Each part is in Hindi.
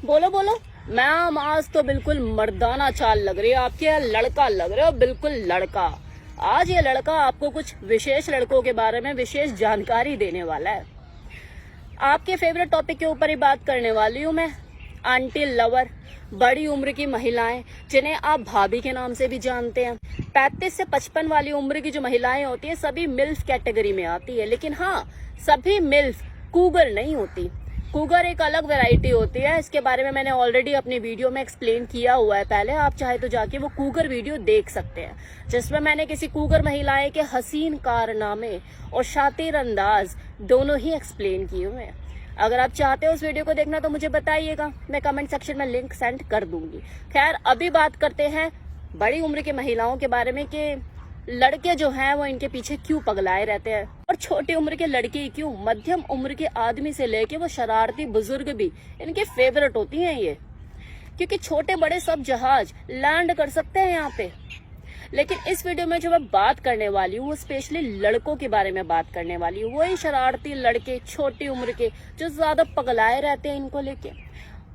बोलो बोलो मैम, आज तो बिल्कुल मर्दाना चाल लग रही है आपके, लड़का लग रहे हो, बिल्कुल लड़का। आज ये लड़का आपको कुछ विशेष लड़कों के बारे में विशेष जानकारी देने वाला है। आपके फेवरेट टॉपिक के ऊपर ही बात करने वाली हूँ मैं। आंटी लवर, बड़ी उम्र की महिलाएं जिन्हें आप भाभी के नाम से भी जानते हैं। 35 से 55 वाली उम्र की जो महिलाएं होती हैं सभी मिल्फ कैटेगरी में आती है, लेकिन हाँ, सभी मिल्फ कूगर नहीं होती। कूगर एक अलग वैरायटी होती है, इसके बारे में मैंने ऑलरेडी अपनी वीडियो में एक्सप्लेन किया हुआ है पहले। आप चाहे तो जाके वो कूगर वीडियो देख सकते हैं, जिसमें मैंने किसी कूगर महिलाएं के हसीन कारनामे और शातिर अंदाज दोनों ही एक्सप्लेन किए हुए हैं। अगर आप चाहते हो उस वीडियो को देखना तो मुझे बताइएगा, मैं कमेंट सेक्शन में लिंक सेंड कर दूंगी। खैर, अभी बात करते हैं बड़ी उम्र की महिलाओं के बारे में कि लड़के जो हैं वो इनके पीछे क्यों पगलाए रहते हैं, और छोटी उम्र के लड़के क्यों, मध्यम उम्र के आदमी से लेके वो शरारती बुजुर्ग भी इनके फेवरेट होती हैं ये, क्योंकि छोटे बड़े सब जहाज लैंड कर सकते हैं यहाँ पे। लेकिन इस वीडियो में जो मैं बात करने वाली हूँ वो स्पेशली लड़कों के बारे में बात करने वाली हूँ। वही शरारती लड़के छोटी उम्र के जो ज्यादा पगलाए रहते हैं इनको लेके।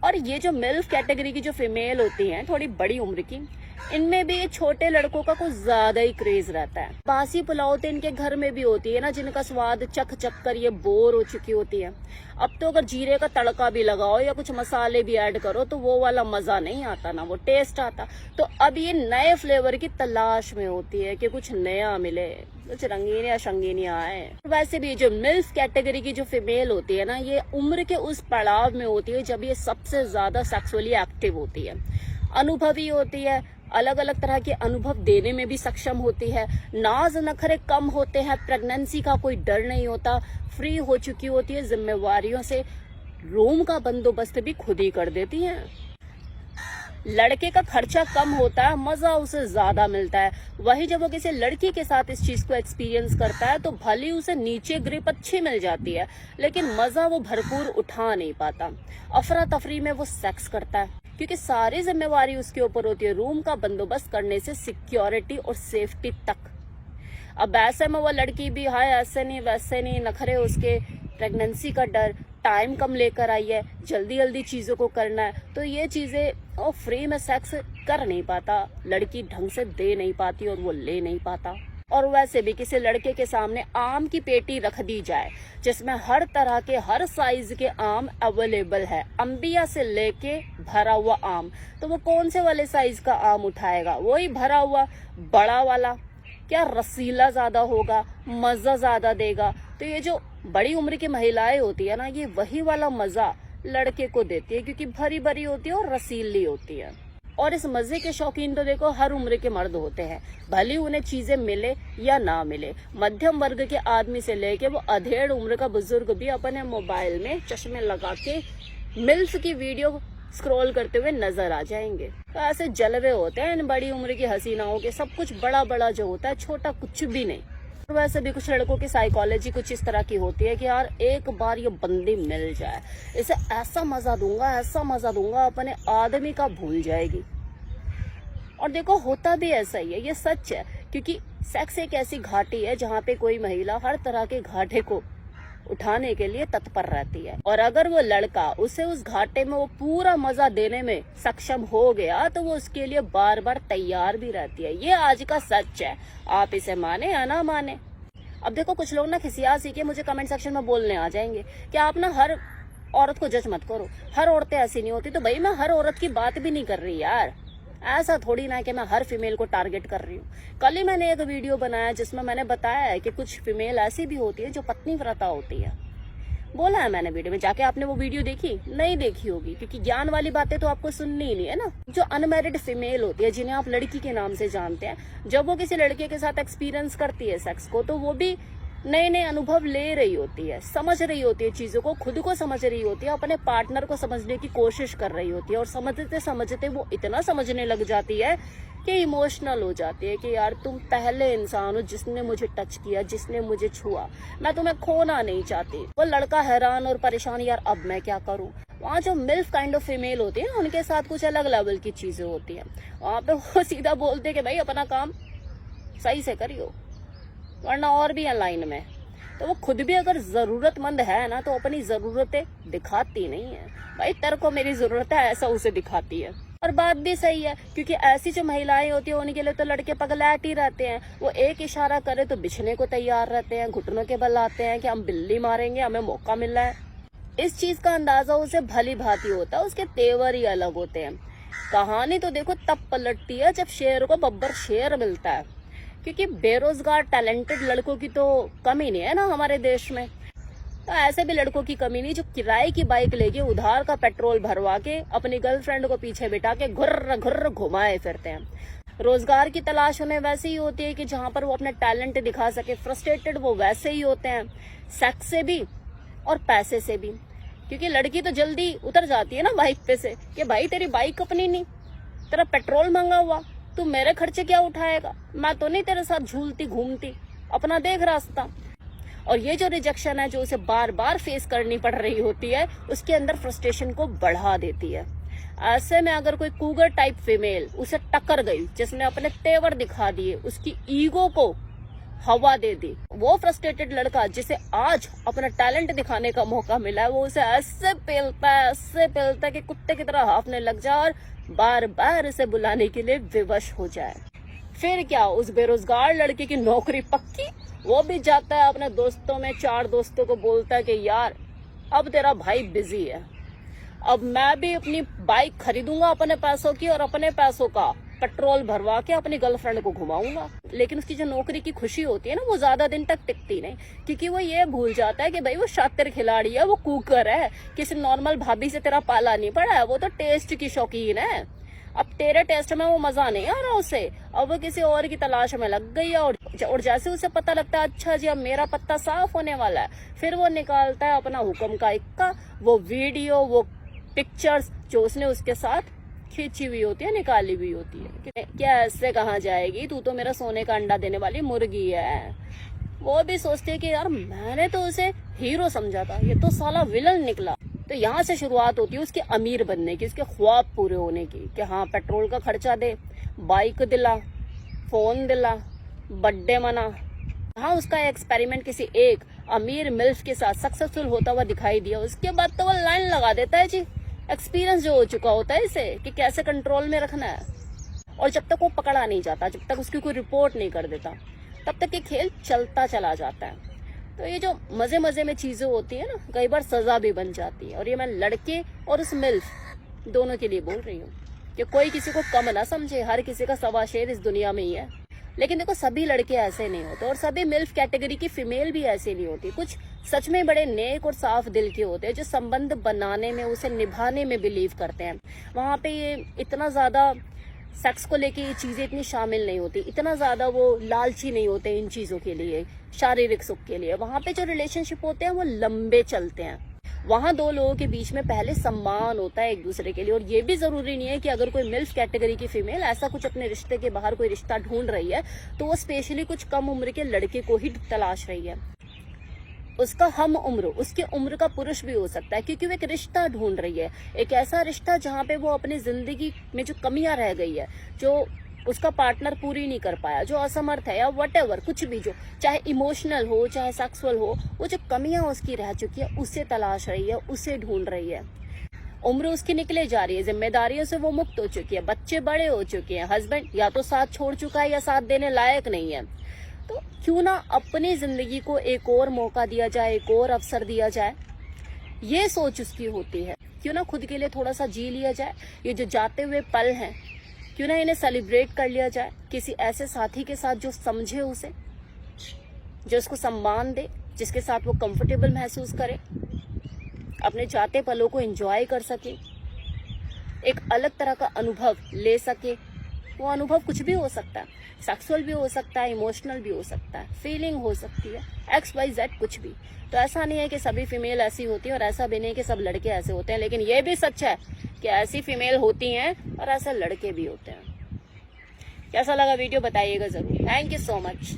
और ये जो मिल्फ कैटेगरी की जो फीमेल होती हैं थोड़ी बड़ी उम्र की, इनमें भी छोटे लड़कों का कुछ ज्यादा ही क्रेज रहता है। बासी पुलाव तो इनके घर में भी होती है ना, जिनका स्वाद चख चख कर ये बोर हो चुकी होती है। अब तो अगर जीरे का तड़का भी लगाओ या कुछ मसाले भी ऐड करो तो वो वाला मजा नहीं आता ना, वो टेस्ट आता। तो अब ये नए फ्लेवर की तलाश में होती है कि कुछ नया मिले, कुछ रंगीन या शंगीन आए। वैसे भी जो मिल्फ कैटेगरी की जो फीमेल होती है ना, ये उम्र के उस पड़ाव में होती है जब ये सबसे ज्यादा सेक्सुअली एक्टिव होती है, अनुभवी होती है, अलग अलग तरह के अनुभव देने में भी सक्षम होती है, नाज नखरे कम होते हैं, प्रेगनेंसी का कोई डर नहीं होता, फ्री हो चुकी होती है जिम्मेवारियों से, रूम का बंदोबस्त भी खुद ही कर देती हैं। लड़के का खर्चा कम होता है, मजा उसे ज्यादा मिलता है। वही जब वो किसी लड़की के साथ इस चीज को एक्सपीरियंस करता है तो भले उसे नीचे ग्रिप अच्छी मिल जाती है, लेकिन मजा वो भरपूर उठा नहीं पाता। अफरा तफरी में वो सेक्स करता है क्योंकि सारी जिम्मेवारी उसके ऊपर होती है, रूम का बंदोबस्त करने से सिक्योरिटी और सेफ्टी तक। अब ऐसे में वो लड़की भी हाय ऐसे नहीं वैसे नहीं, नखरे उसके, प्रेगनेंसी का डर, टाइम कम लेकर आई है, जल्दी जल्दी चीजों को करना है, तो ये चीजें फ्री में सेक्स कर नहीं पाता, लड़की ढंग से दे नहीं पाती और वो ले नहीं पाता। और वैसे भी किसी लड़के के सामने आम की पेटी रख दी जाए जिसमें हर तरह के हर साइज के आम अवेलेबल है, अंबिया से लेके भरा हुआ आम, तो वो कौन से वाले साइज का आम उठाएगा? वही भरा हुआ बड़ा वाला। क्या रसीला ज्यादा होगा, मजा ज्यादा देगा। तो ये जो बड़ी उम्र की महिलाएं होती है ना, ये वही वाला मजा लड़के को देती है क्योंकि भरी भरी होती है और रसीली होती है। और इस मजे के शौकीन तो देखो हर उम्र के मर्द होते हैं, भले उन्हें चीजें मिले या ना मिले। मध्यम वर्ग के आदमी से लेके वो अधेड़ उम्र का बुजुर्ग भी अपने मोबाइल में चश्मे लगा के मिल्फ की वीडियो स्क्रॉल करते हुए नजर आ जाएंगे। तो ऐसे जलवे होते हैं इन बड़ी उम्र की हसीनाओं के, सब कुछ बड़ा बड़ा जो होता है, छोटा कुछ भी नहीं। वैसे भी कुछ लड़कों की साइकोलॉजी कुछ इस तरह की होती है कि यार एक बार ये बंदी मिल जाए, इसे ऐसा मजा दूंगा अपने आदमी का भूल जाएगी। और देखो होता भी ऐसा ही है, ये सच है, क्योंकि सेक्स एक ऐसी घाटी है जहाँ पे कोई महिला हर तरह के घाटे को उठाने के लिए तत्पर रहती है। और अगर वो लड़का उसे उस घाटे में वो पूरा मजा देने में सक्षम हो गया तो वो उसके लिए बार बार तैयार भी रहती है। ये आज का सच है, आप इसे माने या ना माने। अब देखो कुछ लोग ना खिसिया सीखे मुझे कमेंट सेक्शन में बोलने आ जाएंगे कि आप ना हर औरत को जज मत करो, हर औरतें ऐसी नहीं होती। तो भाई मैं हर औरत की बात भी नहीं कर रही यार, ऐसा थोड़ी ना कि मैं हर फीमेल को टारगेट कर रही हूँ। कल ही मैंने एक वीडियो बनाया जिसमें मैंने बताया है कि कुछ फीमेल ऐसी भी होती है जो पत्नी व्रता होती है। बोला है मैंने वीडियो में, जाके आपने वो वीडियो देखी नहीं देखी होगी, क्योंकि ज्ञान वाली बातें तो आपको सुननी ही नहीं है ना। जो अनमैरिड फीमेल होती है जिन्हें आप लड़की के नाम से जानते हैं, जब वो किसी लड़के के साथ एक्सपीरियंस करती है सेक्स को, तो वो भी नए नए अनुभव ले रही होती है, समझ रही होती है चीजों को, खुद को समझ रही होती है, अपने पार्टनर को समझने की कोशिश कर रही होती है। और समझते समझते वो इतना समझने लग जाती है कि इमोशनल हो जाती है कि यार तुम पहले इंसान हो जिसने मुझे टच किया, जिसने मुझे छुआ, मैं तुम्हें खोना नहीं चाहती। वो लड़का हैरान और परेशान, यार अब मैं क्या करूं। वहाँ जो मिल्फ काइंड ऑफ फीमेल होती है उनके साथ कुछ अलग लेवल की चीजें होती है। वहाँ पे वो सीधा बोलते हैं कि भाई अपना काम सही से करियो वरना और भी है लाइन में। तो वो खुद भी अगर जरूरतमंद है ना तो अपनी जरूरतें दिखाती नहीं है। भाई तेरे को मेरी जरूरत है ऐसा उसे दिखाती है। और बात भी सही है, क्योंकि ऐसी जो महिलाएं होती है उनके लिए तो लड़के पगलैट ही रहते हैं। वो एक इशारा करे तो बिछने को तैयार रहते हैं, घुटनों के बल आते हैं कि हम बिल्ली मारेंगे, हमें मौका मिल रहा है। इस चीज का अंदाजा उसे भली भांति होता है, उसके तेवर ही अलग होते हैं। कहानी तो देखो तब पलटती है जब शेर को बब्बर शेर मिलता है, क्योंकि बेरोजगार टैलेंटेड लड़कों की तो कमी नहीं है ना हमारे देश में। तो ऐसे भी लड़कों की कमी नहीं जो किराए की बाइक लेके उधार का पेट्रोल भरवा के अपनी गर्लफ्रेंड को पीछे बिठा के घुर्र घुर्र घुमाए फिरते हैं। रोजगार की तलाश उन्हें वैसे ही होती है कि जहां पर वो अपने टैलेंट दिखा सके। फ्रस्ट्रेटेड वो वैसे ही होते हैं, सेक्स से भी और पैसे से भी, क्योंकि लड़की तो जल्दी उतर जाती है ना बाइक पे से कि भाई तेरी बाइक अपनी नहीं, तेरा पेट्रोल महंगा हुआ, तू मेरे खर्चे क्या उठाएगा, मैं तो नहीं तेरे साथ झूलती घूमती, अपना देख रास्ता। और ये जो रिजेक्शन है जो उसे बार बार फेस करनी पड़ रही होती है, उसके अंदर फ्रस्ट्रेशन को बढ़ा देती है। ऐसे में अगर कोई कूगर टाइप फीमेल उसे टक्कर गई जिसने अपने तेवर दिखा दिए, उसकी ईगो को हवा दे दी, वो फ्रस्ट्रेटेड लड़का जिसे आज अपना टैलेंट दिखाने का मौका मिला है, वो उसे ऐसे पेलता है कि कुत्ते की तरह हाफने लग जाए और बार बार इसे बुलाने के लिए विवश हो जाए। फिर क्या, उस बेरोजगार लड़के की नौकरी पक्की। वो भी जाता है अपने दोस्तों में, 4 दोस्तों को बोलता है कि यार अब तेरा भाई बिजी है, अब मैं भी अपनी बाइक खरीदूंगा अपने पैसों की और अपने पैसों का पेट्रोल भरवा के अपनी गर्लफ्रेंड को घुमाऊंगा। लेकिन उसकी जो नौकरी की खुशी होती है ना, वो ज्यादा दिन तक टिकती नहीं, क्योंकि वो ये भूल जाता है कि भाई वो शातिर खिलाड़ी है, वो कुकर है, किसी नॉर्मल भाभी से तेरा पाला नहीं पड़ा है, वो तो टेस्ट की शौकीन है। अब तेरे टेस्ट में वो मजा नहीं आ रहा उसे, अब वो किसी और की तलाश में लग गई है। और जैसे उसे पता लगता है अच्छा जी अब मेरा पत्ता साफ होने वाला है, फिर वो निकालता है अपना हुक्म का इक्का, वो वीडियो, वो पिक्चर्स जो उसने उसके साथ खींची हुई होती है, निकाली हुई होती है। क्या ऐसे कहाँ जाएगी, तू तो मेरा सोने का अंडा देने वाली मुर्गी है। वो भी सोचती है कि यार मैंने तो उसे हीरो समझा था, ये तो साला विलन निकला। तो यहाँ से शुरुआत होती है उसके अमीर बनने की, उसके ख्वाब पूरे होने की, कि हाँ पेट्रोल का खर्चा दे, बाइक दिला, फोन दिला, बर्थडे मना। हाँ, उसका एक्सपेरिमेंट किसी एक अमीर मिल्फ के साथ सक्सेसफुल होता हुआ दिखाई दिया, उसके बाद तो वो लाइन लगा देता है जी। एक्सपीरियंस जो हो चुका होता है इसे कि कैसे कंट्रोल में रखना है, और जब तक वो पकड़ा नहीं जाता, जब तक उसकी कोई रिपोर्ट नहीं कर देता, तब तक ये खेल चलता चला जाता है। तो ये जो मजे मजे में चीजें होती है ना, कई बार सजा भी बन जाती है। और ये मैं लड़के और उस मिल्फ दोनों के लिए बोल रही हूँ कि कोई किसी को कम ना समझे, हर किसी का सवा शेर इस दुनिया में ही है। लेकिन देखो सभी लड़के ऐसे नहीं होते, और सभी मिल्फ कैटेगरी की फीमेल भी ऐसे नहीं होती। कुछ सच में बड़े नेक और साफ दिल के होते हैं जो संबंध बनाने में, उसे निभाने में बिलीव करते हैं। वहां पे ये इतना ज्यादा सेक्स को लेके ये चीजें इतनी शामिल नहीं होती, इतना ज्यादा वो लालची नहीं होते इन चीजों के लिए, शारीरिक सुख के लिए। वहां पे जो रिलेशनशिप होते हैं वो लंबे चलते हैं। वहां 2 लोगों के बीच में पहले सम्मान होता है एक दूसरे के लिए। और ये भी जरूरी नहीं है कि अगर कोई मिल्फ कैटेगरी की फीमेल ऐसा कुछ अपने रिश्ते के बाहर कोई रिश्ता ढूंढ रही है तो वो स्पेशली कुछ कम उम्र के लड़के को ही तलाश रही है। उसका हम उम्र, उसकी उम्र का पुरुष भी हो सकता है, क्योंकि वो एक रिश्ता ढूंढ रही है, एक ऐसा रिश्ता जहाँ पे वो अपनी जिंदगी में जो कमियां रह गई है, जो उसका पार्टनर पूरी नहीं कर पाया, जो असमर्थ है या व्हाटएवर कुछ भी, जो चाहे इमोशनल हो चाहे सेक्सुअल हो, वो जो कमियां उसकी रह चुकी है उसे तलाश रही है, उसे ढूंढ रही है। उम्र उसकी निकले जा रही है, जिम्मेदारियों से वो मुक्त हो चुकी है, बच्चे बड़े हो चुके हैं, हस्बैंड या तो साथ छोड़ चुका है या साथ देने लायक नहीं है। तो क्यों ना अपनी जिंदगी को एक और मौका दिया जाए, एक और अवसर दिया जाए, ये सोच उसकी होती है। क्यों ना खुद के लिए थोड़ा सा जी लिया जाए, ये जो जाते हुए पल हैं क्यों ना इन्हें सेलिब्रेट कर लिया जाए किसी ऐसे साथी के साथ जो समझे उसे, जो उसको सम्मान दे, जिसके साथ वो कंफर्टेबल महसूस करे, अपने जाते पलों को एंजॉय कर सके, एक अलग तरह का अनुभव ले सके। वो अनुभव कुछ भी हो सकता है, सेक्सुअल भी हो सकता है, इमोशनल भी हो सकता है, फीलिंग हो सकती है, XYZ कुछ भी। तो ऐसा नहीं है कि सभी फीमेल ऐसी होती है और ऐसा भी नहीं कि सब लड़के ऐसे होते हैं, लेकिन ये भी सच है कि ऐसी फीमेल होती हैं और ऐसे लड़के भी होते हैं। कैसा लगा वीडियो बताइएगा जरूर। Thank you so much.